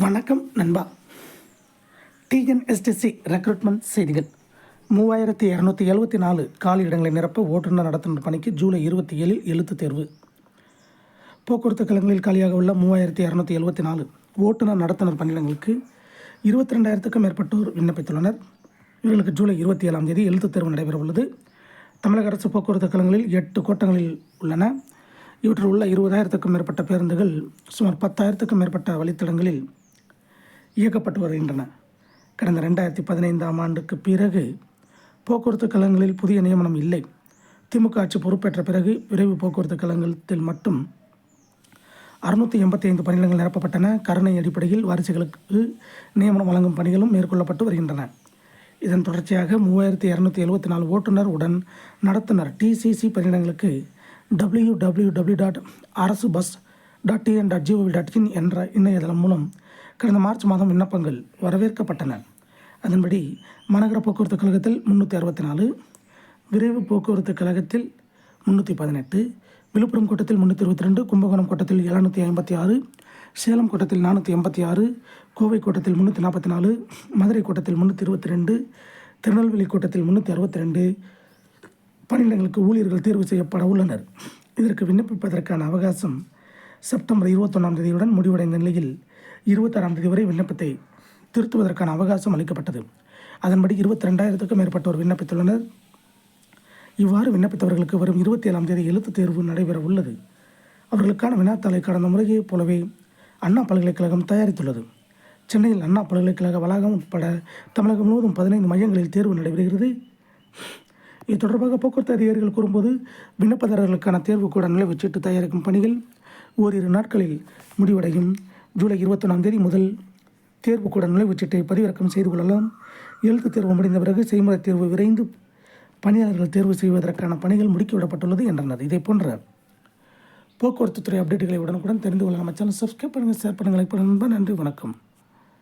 வணக்கம் நண்பா. TNSTC recruitment செய்திகள். 3274 காலி இடங்களை நிரப்ப ஓட்டுநர் நடத்துனர் பணிக்கு ஜூலை 27 எழுத்துத் தேர்வு. போக்குவரத்து கழகங்களில் காலியாக உள்ள 3274 ஓட்டுநர் நடத்துனர் பணியிடங்களுக்கு 22,000க்கும் மேற்பட்டோர் விண்ணப்பித்துள்ளனர். இவர்களுக்கு ஜூலை 27 எழுத்துத் தேர்வு நடைபெற உள்ளது. தமிழக அரசு போக்குவரத்து கழகங்களில் 8 கோட்டங்களில் உள்ளன. இவற்றில் உள்ள 20,000க்கும் மேற்பட்ட பேருந்துகள் சுமார் 10,000க்கும் மேற்பட்ட வழித்தடங்களில் இயக்கப்பட்டு வருகின்றன. கடந்த 2015ஆம் ஆண்டுக்கு பிறகு போக்குவரத்து கழகங்களில் புதிய நியமனம் இல்லை. திமுக ஆட்சி பொறுப்பேற்ற பிறகு விரைவு போக்குவரத்து கழகத்தில் மட்டும் 685 பணியிடங்கள் நிரப்பப்பட்டன. கருணை அடிப்படையில் வாரிசுகளுக்கு நியமனம் வழங்கும் பணிகளும் மேற்கொள்ளப்பட்டு வருகின்றன. இதன் தொடர்ச்சியாக 3274 ஓட்டுநர் உடன் நடத்துனர் டிசிசி பணியிடங்களுக்கு www.arasubus.tn.gov.in என்ற இணையதளம் மூலம் கடந்த மார்ச் மாதம் விண்ணப்பங்கள் வரவேற்கப்பட்டன. அதன்படி மாநகர போக்குவரத்து கழகத்தில் 364, விரைவு போக்குவரத்து கழகத்தில் 318, விழுப்புரம் கோட்டத்தில் 322, கும்பகோணம் கோட்டத்தில் 756, சேலம் கோட்டத்தில் 486, கோவை கோட்டத்தில் 344, மதுரை கோட்டத்தில் 322, திருநெல்வேலி கோட்டத்தில் 362 பணியிடங்களுக்கு ஊழியர்கள் தேர்வு செய்யப்பட உள்ளனர். இதற்கு விண்ணப்பிப்பதற்கான அவகாசம் செப்டம்பர் 21 முடிவடைந்த நிலையில் 26 வரை விண்ணப்பத்தை திருத்துவதற்கான அவகாசம் அளிக்கப்பட்டது. அதன்படி 22,000க்கும் மேற்பட்டோர் விண்ணப்பித்துள்ளனர். இவ்வாறு விண்ணப்பித்தவர்களுக்கு வரும் 27 எழுத்துத் தேர்வு நடைபெற உள்ளது. அவர்களுக்கான வினாத்தாளை கடந்த முறையைப் போலவே அண்ணா பல்கலைக்கழகம் தயாரித்துள்ளது. சென்னையில் அண்ணா பல்கலைக்கழக வளாகம் உட்பட தமிழகம் முழுவதும் 15 மையங்களில் தேர்வு நடைபெறுகிறது. இது தொடர்பாக போக்குவரத்து அதிகாரிகள் கூறும்போது, விண்ணப்பதாரர்களுக்கான தேர்வு கூட நுழைவுச்சீட்டு தயாரிக்கும் பணிகள் ஓரிரு நாட்களில் முடிவடையும். ஜூலை 21 முதல் தேர்வு கூட நுழைவுச்சீட்டை பதிவிறக்கம் செய்து கொள்ளலாம். எழுத்துத் தேர்வு முடிந்த பிறகு செய்முறை தேர்வு விரைந்து பணியாளர்கள் தேர்வு செய்வதற்கான பணிகள் முடுக்கிவிடப்பட்டுள்ளது என்றனர். இதே போன்ற போக்குவரத்து துறை அப்டேட்டுகளை உடனுக்குடன் தெரிந்து கொள்ள நம்ம சேனல் சப்ஸ்கிரைப் பண்ணுங்கள், ஷேர் பண்ணுங்கள், லைக் பண்ணுங்கள். நன்றி, வணக்கம்.